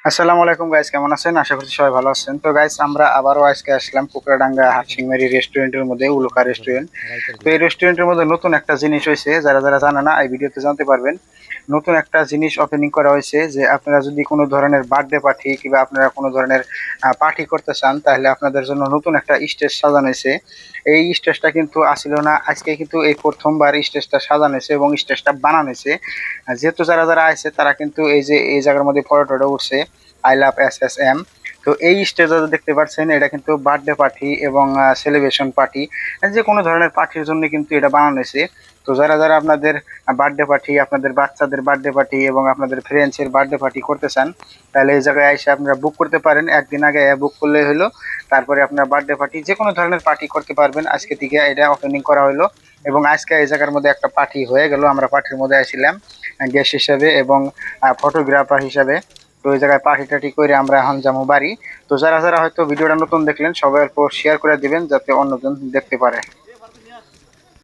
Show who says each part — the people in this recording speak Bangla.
Speaker 1: আসসালামু আলাইকুম গাইস, কেমন আছেন? আশা করছি সবাই ভালো আছেন। তো গাইস, আমরা আবারও আজকে আসলাম কুকরাডাঙ্গা হাটসিংমারি রেস্টুরেন্টের মধ্যে, উলুকা রেস্টুরেন্ট। তো এই রেস্টুরেন্টের মধ্যে নতুন একটা জিনিস হয়েছে, যারা যারা জানে না এই ভিডিওতে জানতে পারবেন। নতুন একটা জিনিস ওপেনিং করা হয়েছে, যে আপনারা যদি কোনো ধরনের বার্থডে পার্টি কিংবা আপনারা কোনো ধরনের পার্টি করতে চান, তাহলে আপনাদের জন্য নতুন একটা স্টেজ সাজানো হয়েছে। এই স্টেজটা কিন্তু আসিল না, আজকে কিন্তু এই প্রথমবার স্টেজটা সাজানো হয়েছে এবং স্টেজটা বানানো হয়েছে। যেহেতু যারা যারা আছে তারা কিন্তু এই যে এই জায়গার মধ্যে ফটো টটো উঠছে, আই লাভ SSM। তো এই স্টেজে দেখতে পাচ্ছেন, এটা কিন্তু বার্থডে পার্টি এবং সেলিব্রেশন পার্টি, যে কোনো ধরনের পার্টির জন্য কিন্তু এটা বানানো হয়েছে। তো যারা যারা আপনাদের বার্থডে পার্টি, আপনাদের বাচ্চাদের বার্থডে পার্টি এবং আপনাদের ফ্রেন্ডসের বার্থডে পার্টি করতে চান, তাহলে এই জায়গায় এসে আপনারা বুক করতে পারেন। একদিন আগে বুক করলে হলো, তারপরে আপনার বার্থডে পার্টি যে কোনো ধরনের পার্টি করতে পারবেন। আজকে থেকে এটা ওপেনিং করা হলো এবং আজকে এই জায়গার মধ্যে একটা পার্টি হয়ে গেল। আমরা পার্টির মধ্যে আসছিলাম গেস্ট হিসাবে এবং ফটোগ্রাফার হিসাবে। তো ওই জায়গায় পার্টি টাটি করে আমরা এখন যাবো বাড়ি। তো যারা যারা হয়তো ভিডিওটা নতুন দেখলেন, সবাই অল্প শেয়ার করে দিবেন যাতে অন্যজন দেখতে পারে।